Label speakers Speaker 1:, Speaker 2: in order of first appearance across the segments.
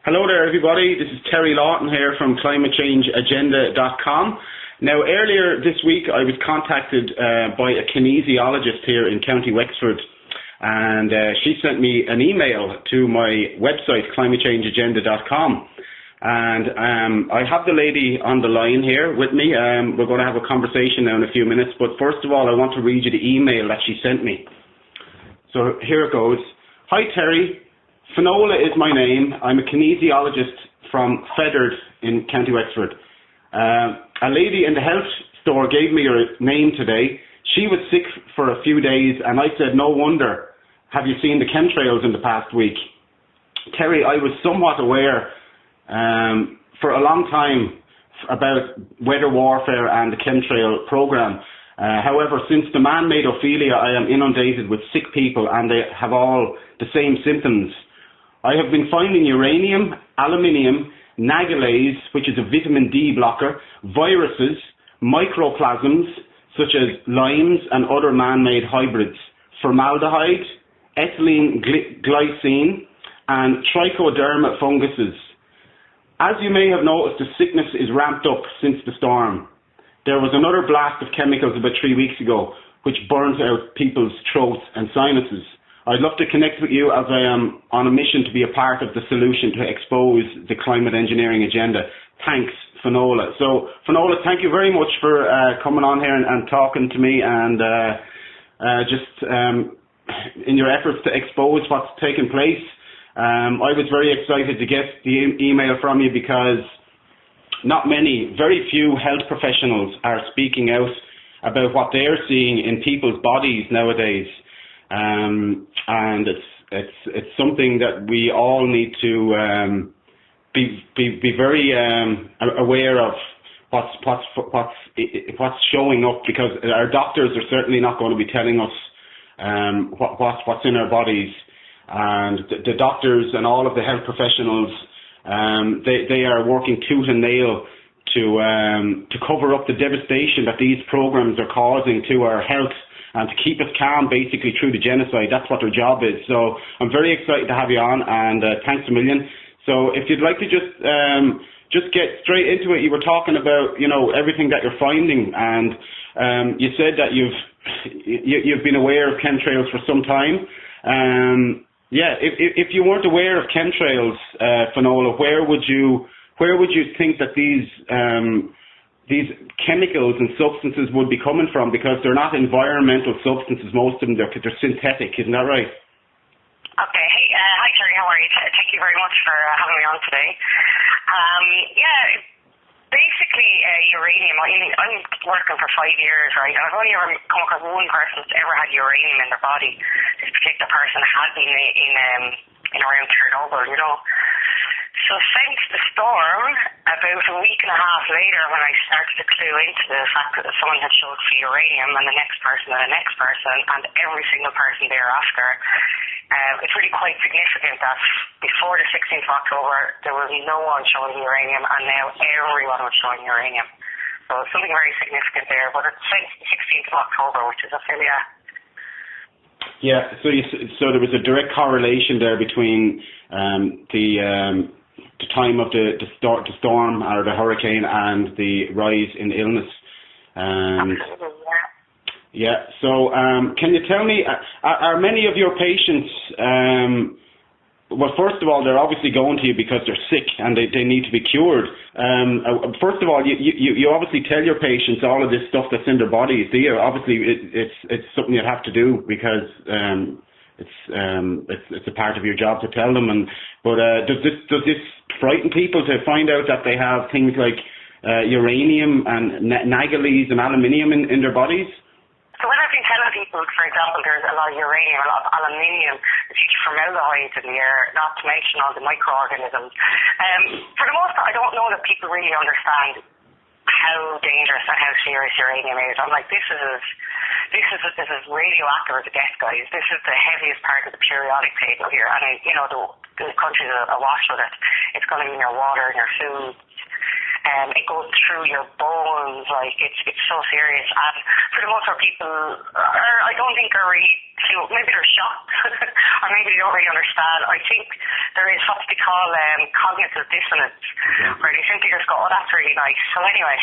Speaker 1: Hello there, everybody. This is Terry Lawton here from climatechangeagenda.com. Now, earlier this week, I was contacted by a kinesiologist here in County Wexford, and she sent me an email to my website, climatechangeagenda.com. And I have the lady on the line here with me. We're going to have a conversation now in a few minutes, but first of all, I want to read you the email that she sent me. So here it goes. Hi, Terry. Finola is my name. I'm a kinesiologist from Feathered in County Wexford. A lady in the health store gave me her name today. She was sick for a few days and I said, no wonder. Have you seen the chemtrails in the past week? Terry, I was somewhat aware for a long time about weather warfare and the chemtrail program. However, since the man-made Ophelia, I am inundated with sick people and they have all the same symptoms. I have been finding uranium, aluminium, nagalase, which is a vitamin D blocker, viruses, microplasms, such as limes and other man-made hybrids, formaldehyde, ethylene glycine, and trichoderma funguses. As you may have noticed, the sickness is ramped up since the storm. There was another blast of chemicals about 3 weeks ago, which burnt out people's throats and sinuses. I'd love to connect with you as I am on a mission to be a part of the solution to expose the climate engineering agenda. Thanks, Finola. So, Finola, thank you very much for coming on here and talking to me and in your efforts to expose what's taking place. I was very excited to get the email from you because very few health professionals are speaking out about what they're seeing in people's bodies nowadays. And it's something that we all need to be very aware of what's showing up, because our doctors are certainly not going to be telling us what's in our bodies, and the doctors and all of the health professionals they are working tooth and nail to cover up the devastation that these programs are causing to our health, and to keep us calm basically through the genocide. That's what their job is. So I'm very excited to have you on, and thanks a million. So if you'd like to just get straight into it, you were talking about, everything that you're finding, and you said that you've been aware of chemtrails for some time. If you weren't aware of chemtrails, Finola, where would you think that these chemicals and substances would be coming from, because they're not environmental substances, most of them, they're synthetic, isn't that right?
Speaker 2: Okay, hey, hi Terry, how are you? Thank you very much for having me on today. Basically uranium, I'm working for 5 years, right? I've only ever come across one person who's ever had uranium in their body. This particular person had been in around Chernobyl, So since the storm, about a week and a half later, when I started to clue into the fact that someone had showed for uranium, and the next person and the next person, and every single person thereafter, it's really quite significant that before the 16th of October, there was no one showing uranium, and now everyone was showing uranium. So it's something very significant there, but it's since the 16th of October, which is Ophelia.
Speaker 1: Yeah, so there was a direct correlation there between the time of the storm or the hurricane and the rise in illness.
Speaker 2: Absolutely,
Speaker 1: yeah. So can you tell me, are many of your patients, well, first of all, they're obviously going to you because they're sick and they need to be cured. First of all, you obviously tell your patients all of this stuff that's in their bodies, do you? Obviously, it's something you have to do because it's a part of your job to tell them. But does this frighten people to find out that they have things like uranium and nagalase and aluminium in their bodies?
Speaker 2: So when I've been telling people, for example, there's a lot of uranium, a lot of aluminium, there's huge formaldehyde in the air, not to mention all the microorganisms. For the most part, I don't know that people really understand how dangerous and how serious uranium is. I'm like, this is radioactive as it gets, guys. This is the heaviest part of the periodic table here, and the countries are awash with it. It's going to be in your water and your food. It goes through your bones, like it's so serious. And for the most part, people I don't think are really maybe they're shocked or maybe they don't really understand. I think there is what they call cognitive dissonance, where they simply just go, oh, that's really nice. So anyway.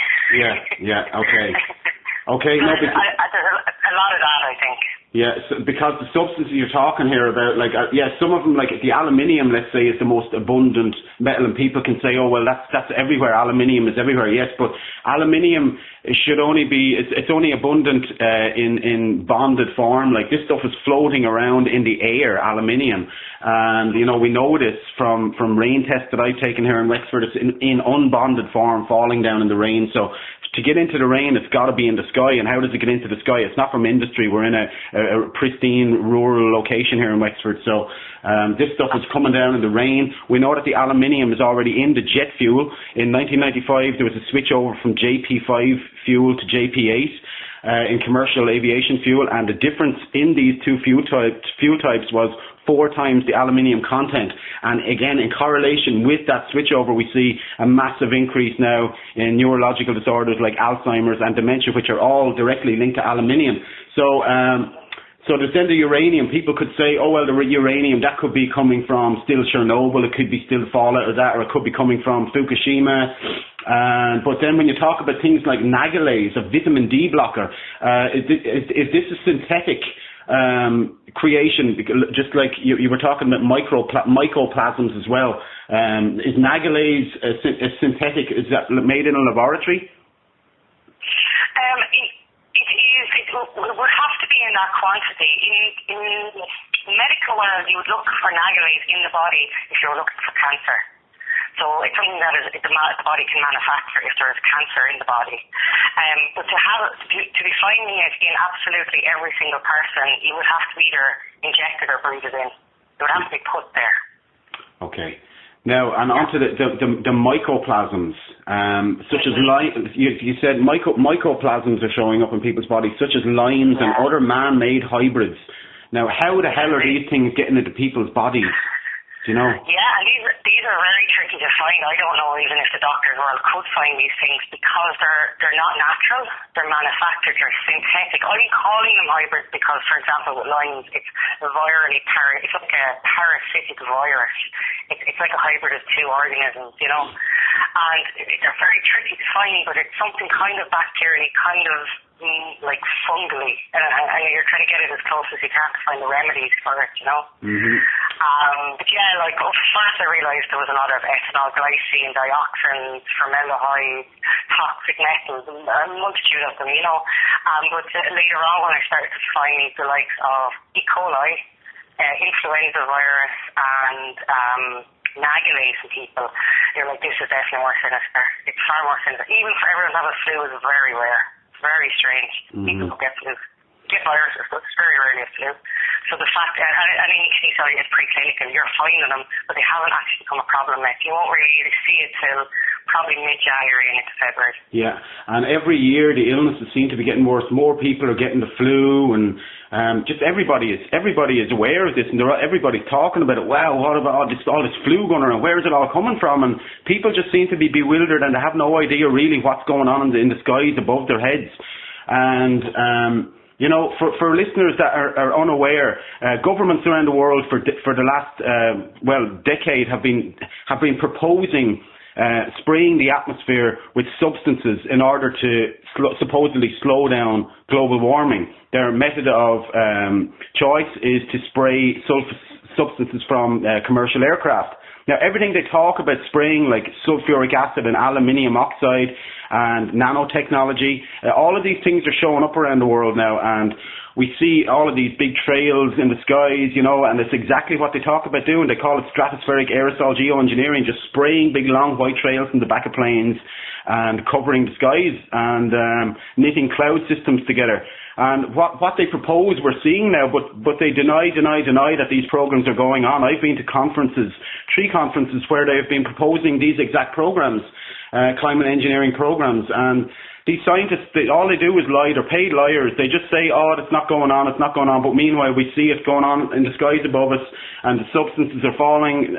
Speaker 1: Okay, no,
Speaker 2: there's a lot of that, I think.
Speaker 1: Yeah, so because the substances you're talking here about, like, some of them, like the aluminium, let's say, is the most abundant metal, and people can say, oh, well, that's everywhere. Aluminium is everywhere, yes, but aluminium should only be, it's only abundant in bonded form. Like, this stuff is floating around in the air, aluminium, and you know we know this from rain tests that I've taken here in Wexford. It's in unbonded form, falling down in the rain. So to get into the rain, it's got to be in the sky. And how does it get into the sky? It's not from industry. We're in a pristine rural location here in Wexford. So this stuff is coming down in the rain. We know that the aluminium is already in the jet fuel. In 1995, there was a switch over from JP5 fuel to JP8 in commercial aviation fuel. And the difference in these two fuel types was 4 times the aluminium content, and again in correlation with that switchover we see a massive increase now in neurological disorders like Alzheimer's and dementia, which are all directly linked to aluminium. So there's then the uranium. People could say, oh well, the uranium, that could be coming from still Chernobyl, it could be still fallout of that, or it could be coming from Fukushima. But then when you talk about things like nagalase, a vitamin D blocker, is this a synthetic creation, just like you were talking about mycoplasms as well? Is nagalase a synthetic? Is that made in a laboratory?
Speaker 2: It would have to be in that quantity. In medical world, you would look for nagalase in the body if you were looking for cancer. So it's something that the body can manufacture if there is cancer in the body. But to be finding it in absolutely every single person, you would have to either inject it or breathe it in. It would have to be put there.
Speaker 1: Okay. Now, and onto the mycoplasms, such as you said mycoplasms are showing up in people's bodies, such as limes and other man-made hybrids. Now, how the hell are these things getting into people's bodies? Do you know?
Speaker 2: Yeah, and these are very tricky to find. I don't know even if the doctors world could find these things because they're not natural. They're manufactured. They're synthetic. I'm calling them hybrids because, for example, with limes, it's it's like a parasitic virus. It's like a hybrid of 2 organisms, you know. And they're very tricky to find, but it's something kind of bacterial, kind of like fungally, and you're trying to get it as close as you can to find the remedies for it, you know.
Speaker 1: Mm-hmm.
Speaker 2: But yeah, like first I realised there was a lot of ethanol, glycine, dioxins, formaldehyde, toxic metals, a multitude of them, you know. But later on when I started to find the likes of E. coli, influenza virus, and nagalase in people, you're like, this is definitely more sinister. It's far more sinister. Even for everyone to have a flu is very rare. Very strange. Mm-hmm. People don't get flu. Get viruses, but it's very rarely a flu. So the fact, I mean, kinesiology is preclinical. You're finding them, but they haven't actually become a problem yet. You won't really see it till probably mid-January and into February. Yeah,
Speaker 1: and every year the illnesses seem to be getting worse. More people are getting the flu, and just everybody is aware of this, and everybody's talking about it. Wow, what about all this flu going around? Where is it all coming from? And people just seem to be bewildered, and they have no idea really what's going on in the skies above their heads. And you know, for listeners that are unaware, governments around the world for the last decade have been proposing spraying the atmosphere with substances in order to supposedly slow down global warming. Their method of choice is to spray substances from commercial aircraft. Now, everything they talk about spraying, like sulfuric acid and aluminium oxide and nanotechnology, all of these things are showing up around the world now, and we see all of these big trails in the skies, you know, and it's exactly what they talk about doing. They call it stratospheric aerosol geoengineering, just spraying big long white trails in the back of planes and covering the skies and knitting cloud systems together. And what they propose we're seeing now, but they deny that these programs are going on. I've been to conferences, 3 conferences, where they've been proposing these exact programs, climate engineering programs, and these scientists, all they do is lie. They're paid liars. They just say, oh, it's not going on, but meanwhile we see it going on in the skies above us, and the substances are falling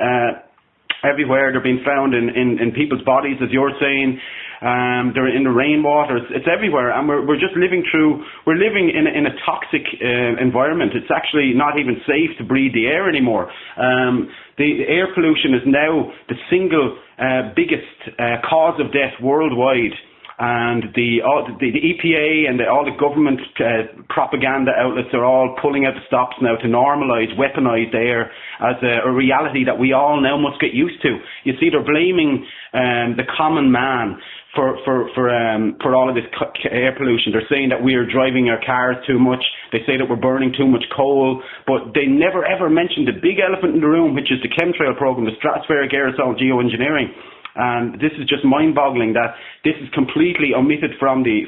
Speaker 1: everywhere. They're being found in people's bodies, as you're saying. They're in the rainwater. It's everywhere, and we're just living in a toxic environment. It's actually not even safe to breathe the air anymore. The air pollution is now the single biggest cause of death worldwide. And the EPA and all the government propaganda outlets are all pulling out the stops now to normalise weaponised air as a reality that we all now must get used to. You see, they're blaming the common man for all of this air pollution. They're saying that we are driving our cars too much. They say that we're burning too much coal, but they never ever mention the big elephant in the room, which is the chemtrail program, the stratospheric aerosol geoengineering. And this is just mind-boggling that this is completely omitted from the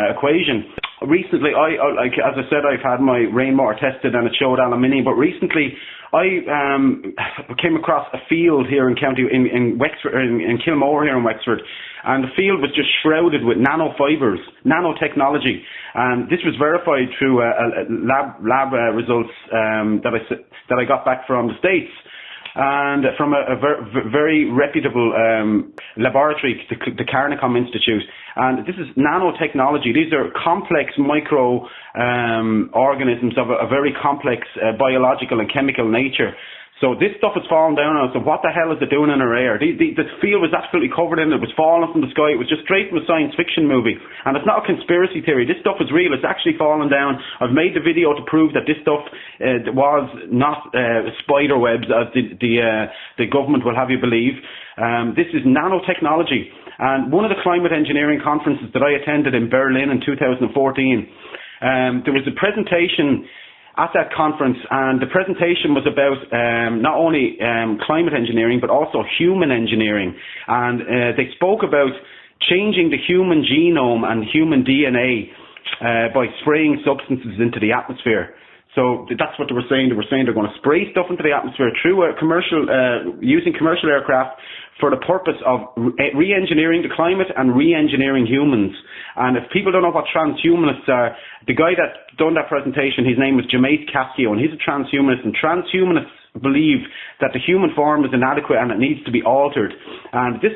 Speaker 1: equation. Recently, as I said, I've had my rainwater tested and it showed aluminium. But recently, I came across a field here in Wexford, in Kilmore here in Wexford, and the field was just shrouded with nanofibers, nanotechnology. And this was verified through lab results that I got back from the States. And from a very reputable laboratory, the Carnicom Institute. And this is nanotechnology. These are complex micro organisms of a very complex biological and chemical nature. So this stuff is falling down on us. So what the hell is it doing in our air? The field was absolutely covered in it. It was falling from the sky. It was just straight from a science fiction movie. And it's not a conspiracy theory. This stuff is real. It's actually falling down. I've made the video to prove that this stuff was not spider webs, as the government will have you believe. This is nanotechnology. And one of the climate engineering conferences that I attended in Berlin in 2014, there was a presentation at that conference, and the presentation was about not only climate engineering but also human engineering, and they spoke about changing the human genome and human DNA by spraying substances into the atmosphere. So that's what they were saying. They were saying they're going to spray stuff into the atmosphere through using commercial aircraft for the purpose of re-engineering the climate and re-engineering humans. And if people don't know what transhumanists are, the guy that done that presentation, his name was James Cascio, and he's a transhumanist, and transhumanists believe that the human form is inadequate and it needs to be altered. And this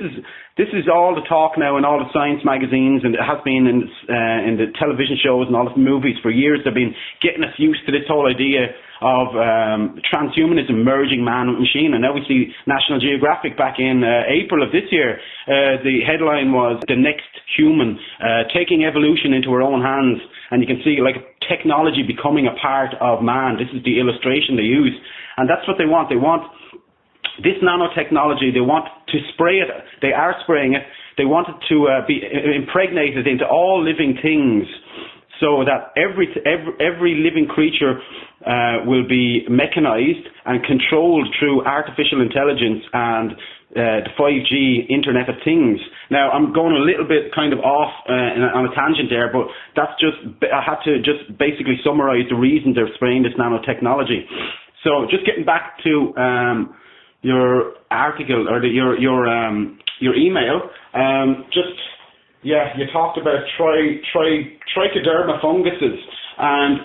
Speaker 1: is all the talk now in all the science magazines, and it has been in the television shows and all the movies for years. They've been getting us used to this whole idea of transhumanism merging man with machine. And now we see National Geographic back in April of this year. The headline was "The Next Human, Taking Evolution into Our Own Hands." And you can see like technology becoming a part of man. This is the illustration they use. And that's what they want. They want this nanotechnology. They want to spray it. They are spraying it. They want it to be impregnated into all living things, so that every living creature will be mechanized and controlled through artificial intelligence and the 5G Internet of Things. Now, I'm going a little bit kind of off on a tangent there, but that's just, I had to just basically summarize the reason they're spraying this nanotechnology. So just getting back to your article or your email, you talked about trichoderma funguses, and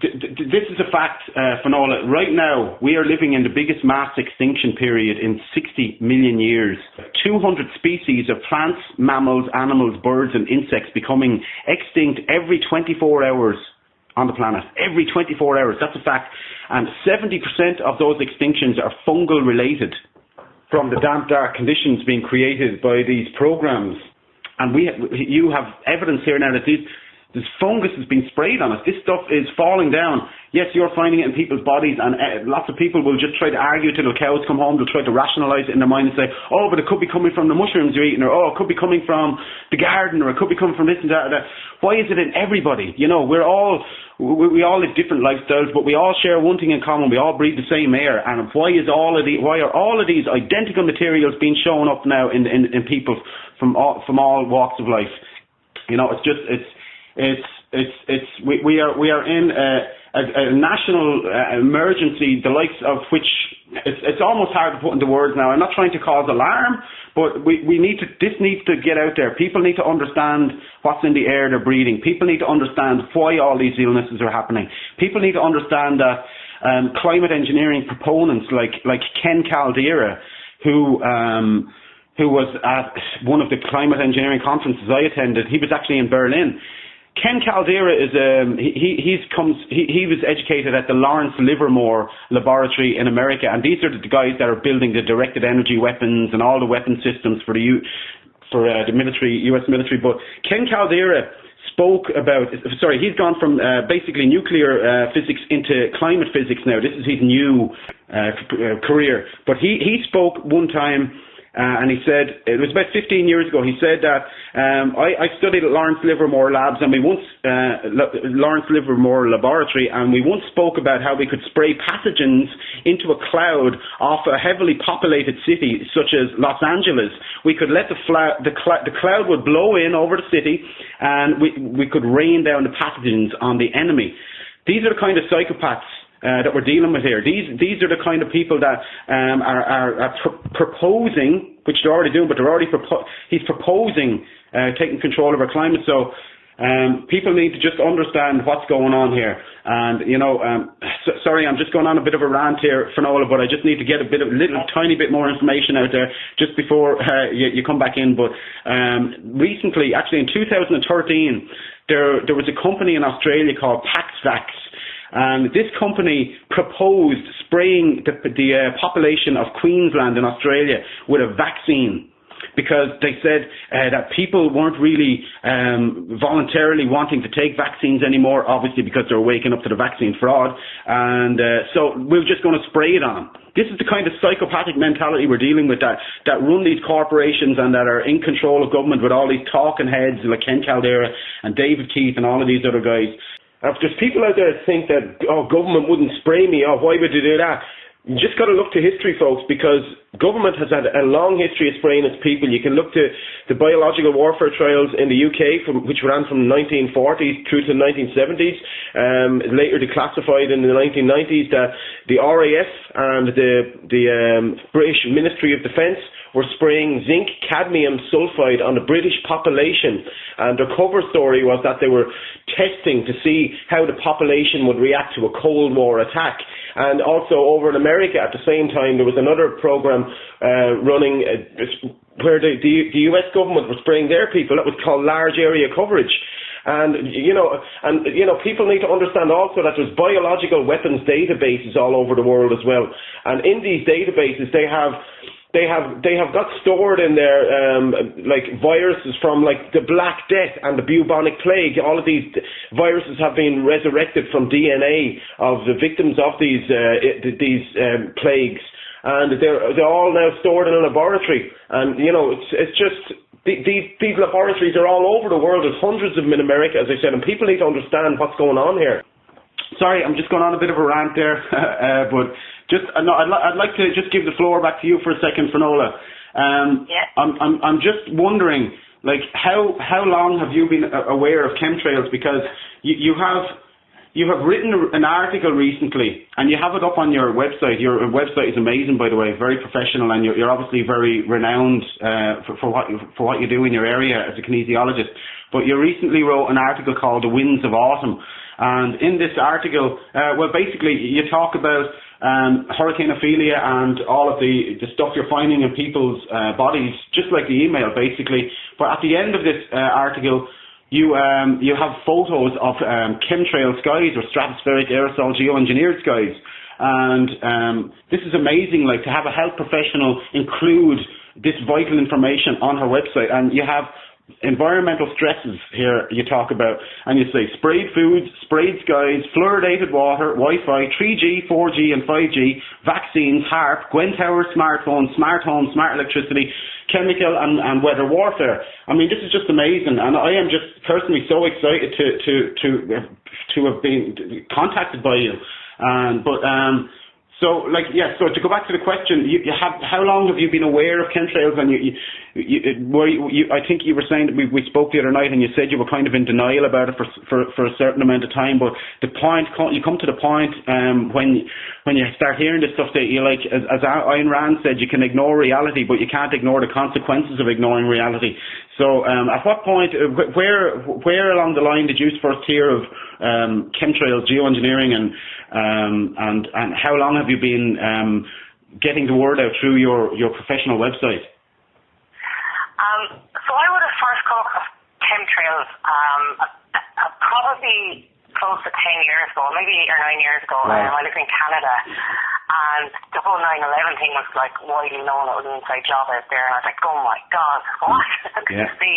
Speaker 1: this is a fact, Finola. Right now, we are living in the biggest mass extinction period in 60 million years. 200 species of plants, mammals, animals, birds, and insects becoming extinct every 24 hours. On the planet, every 24 hours, that's a fact. And 70% of those extinctions are fungal related from the damp, dark conditions being created by these programs. And you have evidence here now that this fungus has been sprayed on us. This stuff is falling down. Yes, you're finding it in people's bodies, and lots of people will just try to argue till the cows come home. They'll try to rationalise it in their mind and say, oh, but it could be coming from the mushrooms you're eating, or oh, it could be coming from the garden, or it could be coming from this and that. Why is it in everybody? You know, we all live different lifestyles, but we all share one thing in common. We all breathe the same air. And why are all of these identical materials being shown up now in people from all walks of life? You know, we are in a national emergency, the likes of which it's almost hard to put into words now. I'm not trying to cause alarm, but this needs to get out there. People need to understand what's in the air they're breathing. People need to understand why all these illnesses are happening. People need to understand that climate engineering proponents like Ken Caldera, who was at one of the climate engineering conferences I attended. He was actually in Berlin. Ken Caldera is he was educated at the Lawrence Livermore Laboratory in America, and these are the guys that are building the directed energy weapons and all the weapon systems for the military, U.S. military. But Ken Caldera spoke about, he's gone from basically nuclear physics into climate physics now. This is his new career. But he spoke one time. And he said, it was about 15 years ago, he said that I studied at Lawrence Livermore Labs and Lawrence Livermore Laboratory, and we once spoke about how we could spray pathogens into a cloud off a heavily populated city such as Los Angeles. We could let the cloud would blow in over the city, and we could rain down the pathogens on the enemy. These are the kind of psychopaths that we're dealing with here. These are the kind of people that are proposing, which they're already doing, but he's proposing taking control of our climate. So people need to just understand what's going on here. And sorry, I'm just going on a bit of a rant here, Finola, but I just need to get a tiny bit more information out there just before you come back in. But recently, actually in 2013, there was a company in Australia called Paxvax. And this company proposed spraying the population of Queensland in Australia with a vaccine, because they said that people weren't really voluntarily wanting to take vaccines anymore, obviously because they're waking up to the vaccine fraud. And so we're just going to spray it on them. This is the kind of psychopathic mentality we're dealing with, that run these corporations and that are in control of government, with all these talking heads like Ken Caldera and David Keith and all of these other guys. If there's people out there that think that, government wouldn't spray me, why would they do that? You just got to look to history, folks, because government has had a long history of spraying its people. You can look to the biological warfare trials in the UK, which ran from the 1940s through to the 1970s, later declassified in the 1990s. The RAF and the British Ministry of Defence were spraying zinc cadmium sulfide on the British population, and their cover story was that they were testing to see how the population would react to a Cold War attack. And also over in America at the same time, there was another program running where the US government was spraying their people. That was called large area coverage. And people need to understand also that there's biological weapons databases all over the world as well. And in these databases, they have got stored in there like viruses from like the Black Death and the bubonic plague. All of these viruses have been resurrected from DNA of the victims of these plagues, and they're all now stored in a laboratory. And it's just these laboratories are all over the world. There's hundreds of them in America, as I said, and people need to understand what's going on here. Sorry, I'm just going on a bit of a rant there, but. I'd like to just give the floor back to you for a second, Finola. I'm just wondering, like, how long have you been aware of chemtrails? Because you have written an article recently, and you have it up on your website. Your website is amazing, by the way, very professional, and you're obviously very renowned for what you do in your area as a kinesiologist. But you recently wrote an article called "The Winds of Autumn," and in this article, basically you talk about hurricanophilia and all of the stuff you're finding in people's bodies, just like the email, basically. But at the end of this article, you have photos of chemtrail skies or stratospheric aerosol geoengineered skies. And this is amazing, like, to have a health professional include this vital information on her website. And you have environmental stresses here you talk about, and you say sprayed foods, sprayed skies, fluoridated water, Wi-Fi, 3G, 4G and 5G, vaccines, HARP, Gwen Tower, smartphones, smart homes, smart electricity, chemical and weather warfare. I mean, this is just amazing, and I am just personally so excited to have been contacted by you. So to go back to the question, how long have you been aware of chemtrails? And I think you were saying that we spoke the other night, and you said you were kind of in denial about it for a certain amount of time. But you come to the point when you start hearing this stuff that you like, as Ayn Rand said, you can ignore reality, but you can't ignore the consequences of ignoring reality. So at what point, where along the line did you first hear of chemtrails, geoengineering, and how long have you been getting the word out through your professional website?
Speaker 2: So I would have first come across chemtrails probably close to 10 years ago, maybe 8 or 9 years ago.
Speaker 1: Right.
Speaker 2: I lived in Canada, and the whole 9/11 thing was like widely known. It was an inside job out there, and I was like, oh my God, what could this be?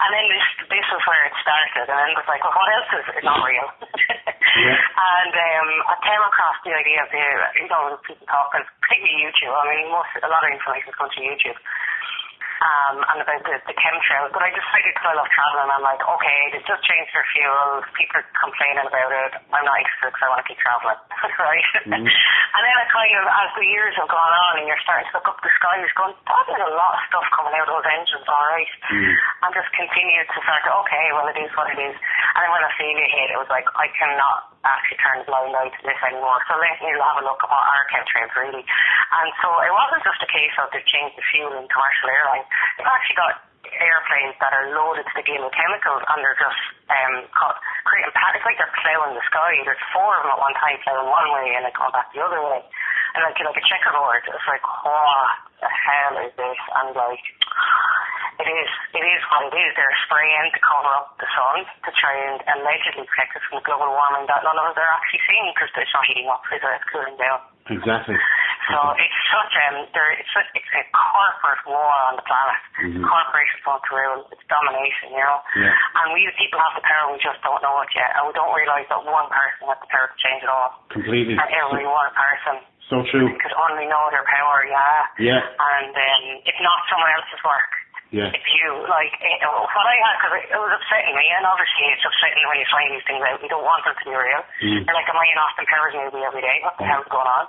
Speaker 2: And then this was where it started, and then it was like, well, what else is not real? And I came across the idea of people talking, particularly YouTube. I mean, a lot of information comes from YouTube. And about the chemtrails, but I decided, because I love traveling, I'm like, okay, they've just changed their fuels, people are complaining about it, I'm not interested because I want to keep traveling, right? And then I kind of, as the years have gone on and you're starting to look up the skies, going, there's a lot of stuff coming out of those engines, alright, and just continued to start to, okay, well, it is what it is. And then when Ophelia hit, it was like, I cannot actually turn a blind eye to this anymore, so let me have a look at what are chemtrails really. And so it wasn't just a case of they've changed the fuel in commercial airlines. They've actually got airplanes that are loaded to the gills with chemicals, and they're just creating patterns. It's like they're ploughing the sky. There's 4 of them at one time ploughing one way and then coming back the other way. And like a checkerboard. It's like, what the hell is this? And like, it is what it is. They're spraying to cover up the sun to try and allegedly protect us from global warming that none of us are actually seeing, because it's not heating up, it's cooling down.
Speaker 1: Exactly.
Speaker 2: So it's such it's a corporate war on the planet. Corporations want to rule. It's domination, And we the people have the power. We just don't know it yet, and we don't realise that one person has the power to change it all.
Speaker 1: Completely.
Speaker 2: And every one person.
Speaker 1: So true.
Speaker 2: Because only know their power.
Speaker 1: Yeah.
Speaker 2: And it's not someone else's work.
Speaker 1: Yeah.
Speaker 2: If you, like, what I had, because it was upsetting me, and obviously it's upsetting when you find these things out. We don't want them to be real. You're like, am I in Austin Powers movie every day? What the hell's going on?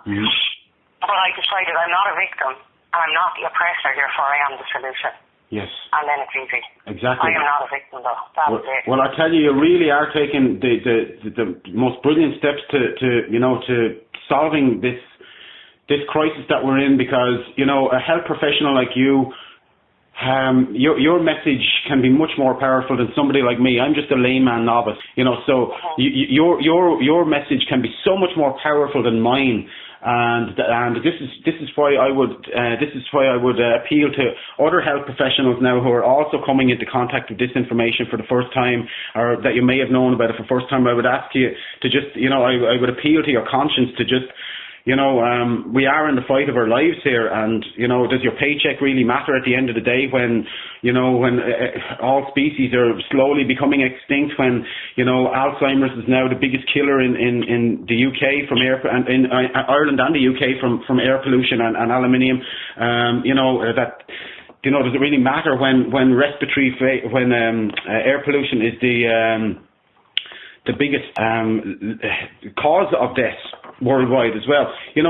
Speaker 2: But I decided I'm not a victim, and I'm not the oppressor, therefore I am the solution.
Speaker 1: Yes.
Speaker 2: And then it's easy.
Speaker 1: Exactly.
Speaker 2: I am not a victim, though. That was it.
Speaker 1: Well, I tell you really are taking the most brilliant steps to solving this crisis that we're in, because, a health professional like you, your message can be much more powerful than somebody like me. I'm just a layman novice, so your message can be so much more powerful than mine. And this is why I would appeal to other health professionals now who are also coming into contact with this information for the first time, or that you may have known about it for the first time. I would ask you to just, I would appeal to your conscience to just, we are in the fight of our lives here, and, does your paycheck really matter at the end of the day when all species are slowly becoming extinct, when, Alzheimer's is now the biggest killer in the UK from air, and in Ireland and the UK from air pollution and aluminium, does it really matter when air pollution is the biggest cause of death worldwide as well? It's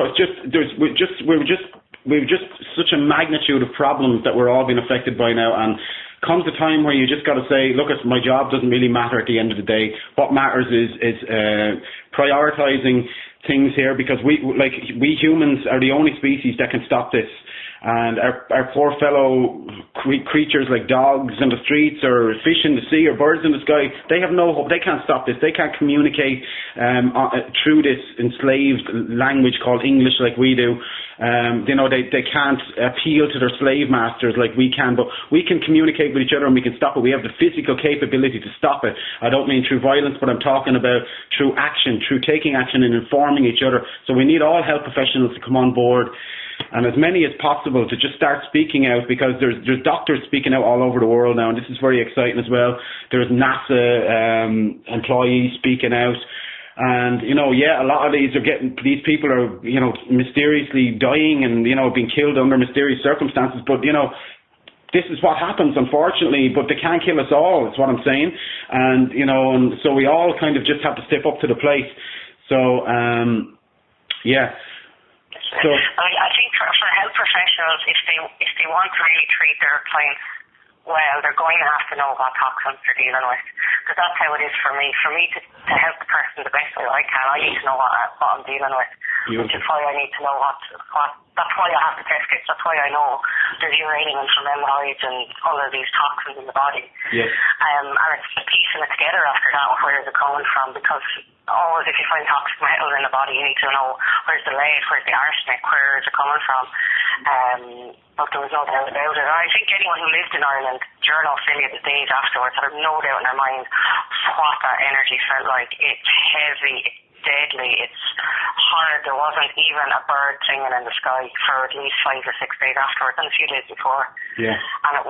Speaker 1: we've just such a magnitude of problems that we're all being affected by now, and comes a time where you just got to say, look, my job doesn't really matter at the end of the day. What matters is prioritizing things here, because we humans are the only species that can stop this. And our poor fellow creatures like dogs in the streets, or fish in the sea, or birds in the sky, they have no hope. They can't stop this. They can't communicate through this enslaved language called English like we do. They can't appeal to their slave masters like we can, but we can communicate with each other and we can stop it. We have the physical capability to stop it. I don't mean through violence, but I'm talking about through action, through taking action and informing each other. So we need all health professionals to come on board, and as many as possible to just start speaking out, because there's doctors speaking out all over the world now, and this is very exciting as well. There's NASA employees speaking out, and a lot of these people are mysteriously dying and being killed under mysterious circumstances, but this is what happens, unfortunately, but they can't kill us all, is what I'm saying. And and so we all kind of just have to step up to the plate. So So
Speaker 2: I think for health professionals, if they want to really treat their clients well, they're going to have to know what toxins they're dealing with, because that's how it is for me. For me to help the person the best way I can, I need to know what I'm dealing with.
Speaker 1: Beautiful.
Speaker 2: which is why I need to know what. That's why I have the test kits. That's why I know there's uranium and formaldehyde and all of these toxins in the body.
Speaker 1: Yes.
Speaker 2: And it's piecing it together after that. Where is it coming from? Because always, if you find toxic metals in the body, you need to know where's the lead, where's the arsenic, where is it coming from. But there was no doubt about it. I think anyone who lived in Ireland during Australia the days afterwards had no doubt in their mind what that energy felt like. It's heavy, it's deadly, it's hard. There wasn't even a bird singing in the sky for at least 5 or 6 days afterwards and a few days before.
Speaker 1: Yeah.
Speaker 2: And it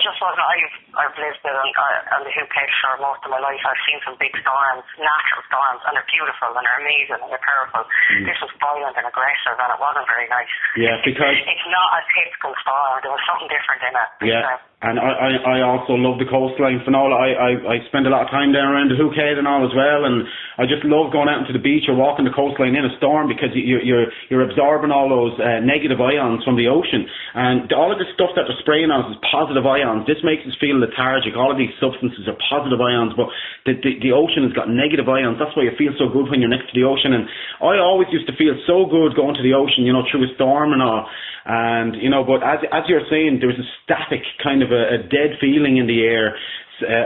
Speaker 2: just wasn't. I've lived on the Hoop Head for most of my life. I've seen some big storms, natural storms, and they're beautiful and they're amazing and they're powerful. This was violent and aggressive, and it wasn't very nice.
Speaker 1: Yeah, because
Speaker 2: it's not a typical storm. There was something different in it.
Speaker 1: Yeah. And I also love the coastline. Finola, I spend a lot of time down around the Hook Head and all as well, and I just love going out into the beach or walking the coastline in a storm because you're absorbing all those negative ions from the ocean, and all of the stuff that they're spraying on us is positive ions. This makes us feel lethargic. All of these substances are positive ions, but the ocean has got negative ions. That's why you feel so good when you're next to the ocean. And I always used to feel so good going to the ocean, through a storm and all. And but as you're saying, there was a static kind of a dead feeling in the air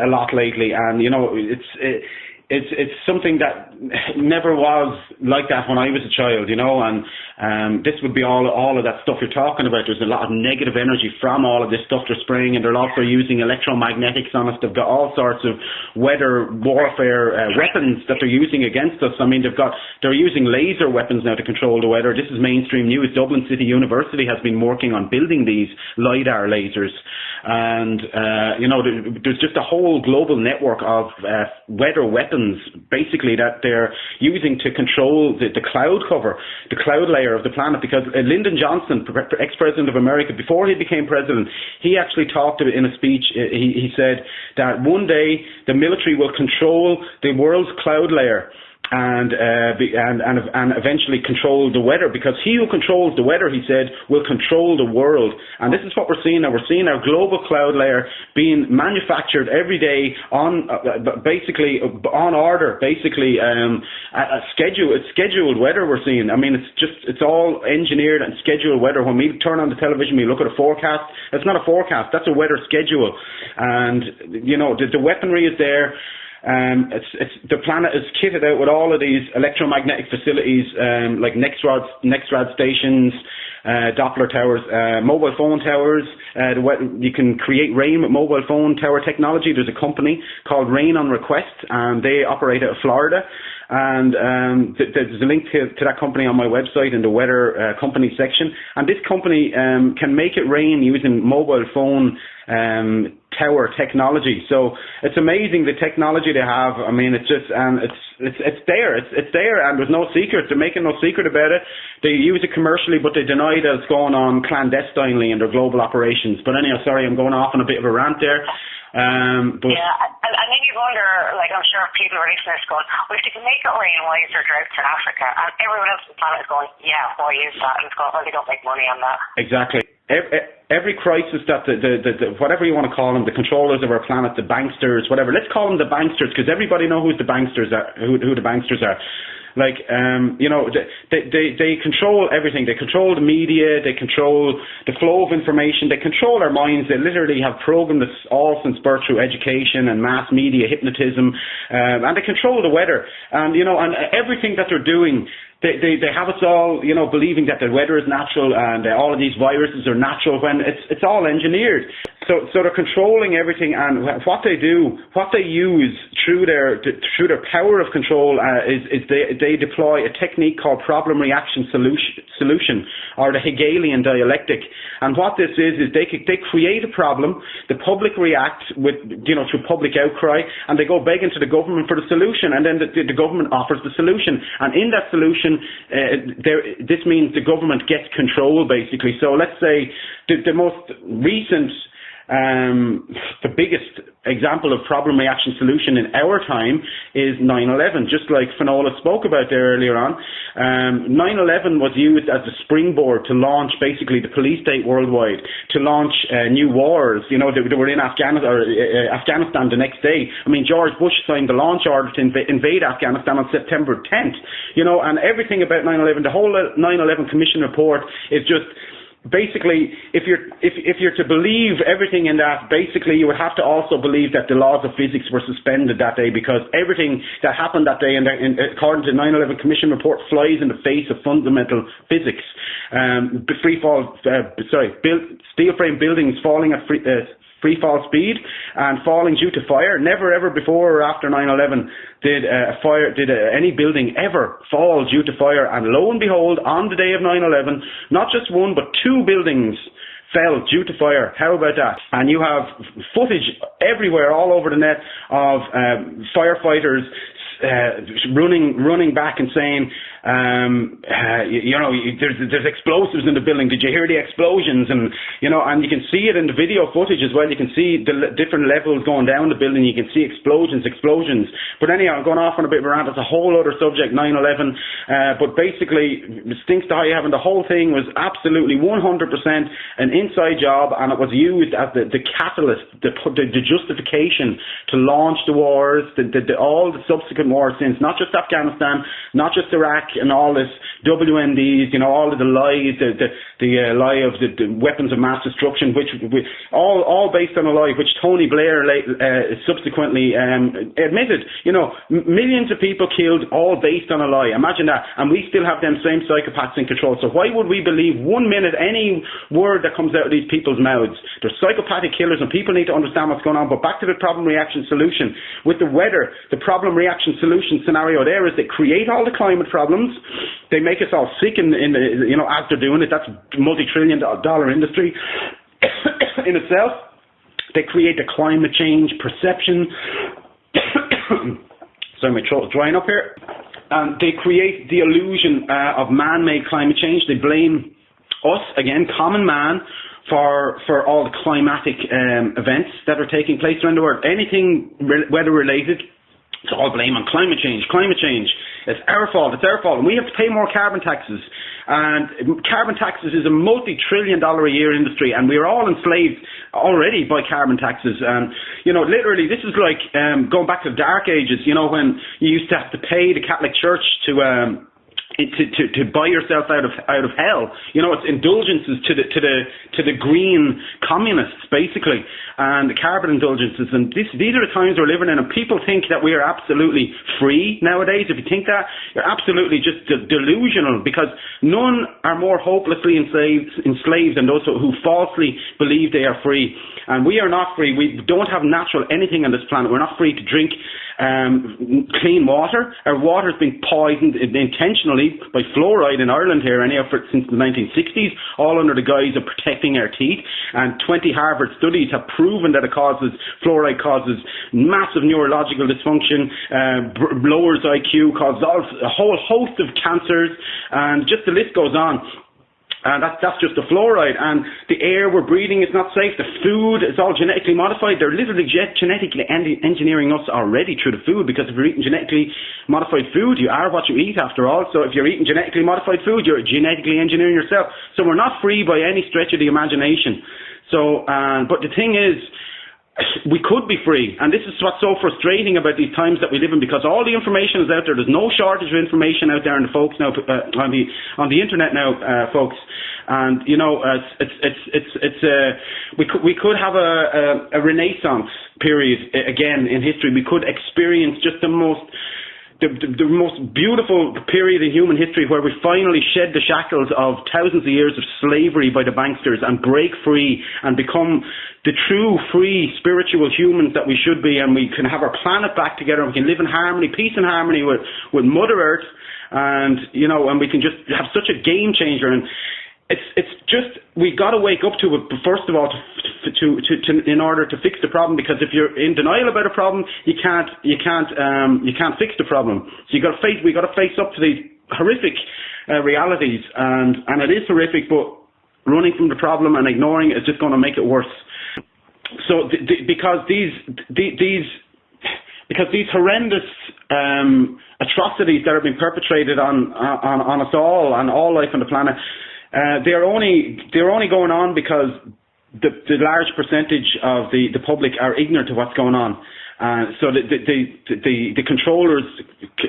Speaker 1: a lot lately, and it's something that never was like that when I was a child, and this would be all of that stuff you're talking about. There's a lot of negative energy from all of this stuff they're spraying, and they're also using electromagnetics on us. They've got all sorts of weather warfare weapons that they're using against us. I mean, they're using laser weapons now to control the weather. This is mainstream news. Dublin City University has been working on building these LiDAR lasers, and there's just a whole global network of weather weapons, basically, that they're using to control the cloud cover, the cloud layer of the planet. Because Lyndon Johnson, ex-president of America, before he became president, he actually talked in a speech. He said that one day the military will control the world's cloud layer and eventually control the weather, because he who controls the weather, he said, will control the world. And this is what we're seeing now. We're seeing our global cloud layer being manufactured every day on basically on order, basically a schedule. It's scheduled weather we're seeing. I mean, it's all engineered and scheduled weather. When we turn on the television, we look at a forecast. It's not a forecast. That's a weather schedule. And the weaponry is there. The planet is kitted out with all of these electromagnetic facilities, like Nextrad stations, Doppler towers, mobile phone towers. You can create rain with mobile phone tower technology. There's a company called Rain on Request, and they operate out of Florida. And there's a link to that company on my website in the weather company section. And this company can make it rain using mobile phone tower technology. So it's amazing the technology they have. I mean, it's there. It's there, and there's no secret. They're making no secret about it. They use it commercially, but they deny that it's going on clandestinely in their global operations. But anyhow, sorry, I'm going off on a bit of a rant there.
Speaker 2: And then you wonder, like, I'm sure people are listening going, well, if they can make it rain, why is there droughts in Africa? And everyone else on the planet is going, yeah, why is that? And it's going, well, they don't make money on that.
Speaker 1: Exactly. Every crisis that the whatever you want to call them, the controllers of our planet, the banksters, whatever, let's call them the banksters, because everybody knows who the banksters are. Like, they control everything. They control the media. They control the flow of information. They control our minds. They literally have programmed us all since birth through education and mass media, hypnotism, and they control the weather. And and everything that they're doing. They have us all, believing that the weather is natural and all of these viruses are natural when it's all engineered. So they're controlling everything, and what they do, what they use through their power of control is they deploy a technique called problem reaction solution, or the Hegelian dialectic. And what this is they create a problem, the public react with through public outcry, and they go begging to the government for the solution, and then the government offers the solution, and in that solution. This means the government gets control, basically. So let's say the most recent the biggest example of problem reaction solution in our time is 9/11, just like Finola spoke about there earlier on. 9/11 was used as a springboard to launch basically the police state worldwide, to launch new wars. You know, they were in Afghanistan the next day. I mean, George Bush signed the launch order to invade Afghanistan on September 10th. You know, and everything about 9/11, the whole 9/11 Commission report is just basically, if you're to believe everything in that, basically you would have to also believe that the laws of physics were suspended that day, because everything that happened that day, according to the 9/11 Commission report, flies in the face of fundamental physics. Steel frame buildings falling at free fall speed and falling due to fire. Never ever before or after 9/11 did any building ever fall due to fire, and lo and behold, on the day of 9/11, not just one but two buildings fell due to fire. How about that? And you have footage everywhere, all over the net, of firefighters running back and saying, there's explosives in the building. Did you hear the explosions? And and you can see it in the video footage as well. You can see the different levels going down the building. You can see explosions. But anyhow, I'm going off on a bit of a rant. It's a whole other subject, 9/11. But basically, it stinks to high heaven. The whole thing was absolutely 100% an inside job, and it was used as the catalyst, the justification to launch the wars, all the subsequent wars since, not just Afghanistan, not just Iraq, and all this WMDs, all of the lies, the lie of the weapons of mass destruction, which all based on a lie, which Tony Blair subsequently admitted. Millions of people killed, all based on a lie. Imagine that, and we still have them same psychopaths in control. So why would we believe 1 minute any word that comes out of these people's mouths? They're psychopathic killers, and people need to understand what's going on. But back to the problem reaction solution with the weather. The problem reaction solution scenario there is they create all the climate problems. They make us all sick as they're doing it. That's a multi-trillion-dollar industry in itself. They create the climate change perception. Sorry, my throat is drying up here. They create the illusion of man-made climate change. They blame us, again, common man, for all the climatic events that are taking place around the world. Anything weather-related, it's all blame on climate change. Climate change. It's our fault. And we have to pay more carbon taxes. And carbon taxes is a multi-trillion-dollar a year industry, and we are all enslaved already by carbon taxes. And literally, this is like going back to the Dark Ages. When you used to have to pay the Catholic Church to buy yourself out of hell. It's indulgences to the green communists, basically, and the carbon indulgences. And these are the times we're living in, and people think that we are absolutely free nowadays. If you think that, you're absolutely just delusional, because none are more hopelessly enslaved than those who falsely believe they are free. And we are not free. We don't have natural anything on this planet. We're not free to drink clean water. Our water's been poisoned intentionally by fluoride in Ireland here anyhow since the 1960s, all under the guise of protecting our teeth. And 20 Harvard studies have proven that fluoride causes massive neurological dysfunction, lowers IQ, causes a whole host of cancers, and just the list goes on. And that's just the fluoride. And the air we're breathing is not safe. The food is all genetically modified. They're literally genetically engineering us already through the food, because if you're eating genetically modified food, you are what you eat after all. So if you're eating genetically modified food, you're genetically engineering yourself. So we're not free by any stretch of the imagination. So, but the thing is, we could be free, and this is what's so frustrating about these times that we live in, because all the information is out there. There's no shortage of information out there, and the folks now on the internet now, folks. And we could have a renaissance period again in history. We could experience just the most beautiful period in human history, where we finally shed the shackles of thousands of years of slavery by the banksters and break free and become the true, free, spiritual humans that we should be, and we can have our planet back together, and we can live in harmony, peace and harmony with Mother Earth, and and we can just have such a game changer. And it's just, we got to wake up to it, first of all, to in order to fix the problem. Because if you're in denial about a problem, you can't fix the problem. So we got to face up to these horrific realities, and it is horrific. But running from the problem and ignoring it is just going to make it worse. So because these horrendous atrocities that are being perpetrated on us all and all life on the planet, they're only going on because the large percentage of the public are ignorant of what's going on. So the controllers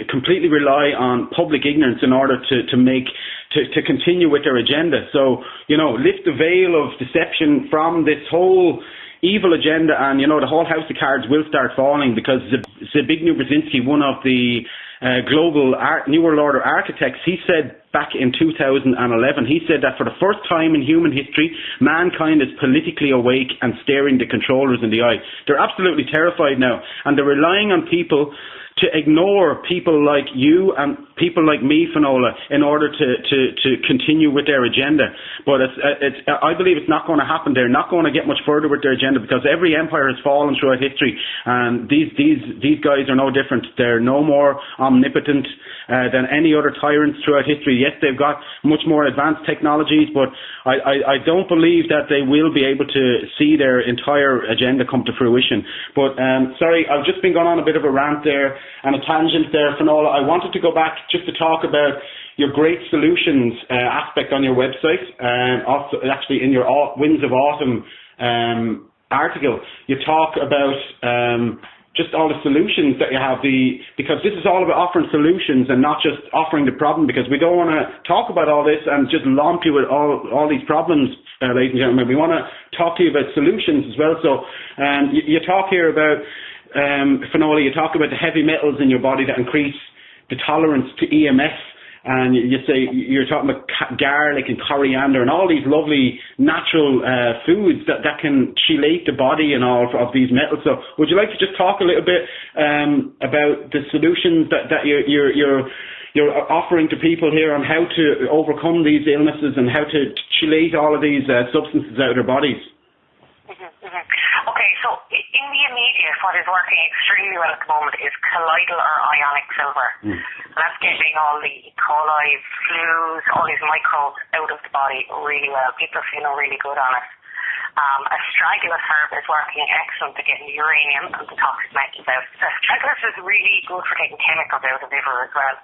Speaker 1: completely rely on public ignorance in order to continue with their agenda. So, lift the veil of deception from this whole evil agenda, and the whole house of cards will start falling, because Zbigniew Brzezinski, one of the global New World Order architects, he said back in 2011, he said that for the first time in human history, mankind is politically awake and staring the controllers in the eye. They're absolutely terrified now, and they're relying on people to ignore people like you and people like me, Finola, in order to continue with their agenda. But I believe it's not going to happen. They're not going to get much further with their agenda, because every empire has fallen throughout history, and these guys are no different. They're no more omnipotent than any other tyrants throughout history. Yes, they've got much more advanced technologies, but I don't believe that they will be able to see their entire agenda come to fruition. But sorry, I've just been going on a bit of a rant there and a tangent there, Finola. I wanted to go back just to talk about your great solutions aspect on your website. Also, actually, in your Winds of Autumn article, you talk about just all the solutions that you have, because this is all about offering solutions and not just offering the problem, because we don't want to talk about all this and just lump you with all these problems, ladies and gentlemen. We want to talk to you about solutions as well. So you talk here about, Finola, you talk about the heavy metals in your body that increase the tolerance to EMF, and you say you're talking about garlic and coriander and all these lovely natural foods that can chelate the body and all of these metals. So would you like to just talk a little bit about the solutions that you're offering to people here on how to overcome these illnesses and how to chelate all of these substances out of their bodies?
Speaker 2: Okay, so in the immediate, what is working extremely well at the moment is colloidal or ionic silver. That's getting all the E. coli, flus, all these microbes out of the body really well. People are feeling really good on it. Astragalus herb is working excellent to getting uranium and the toxic metals out. Astragalus is really good for getting chemicals out of the liver as well.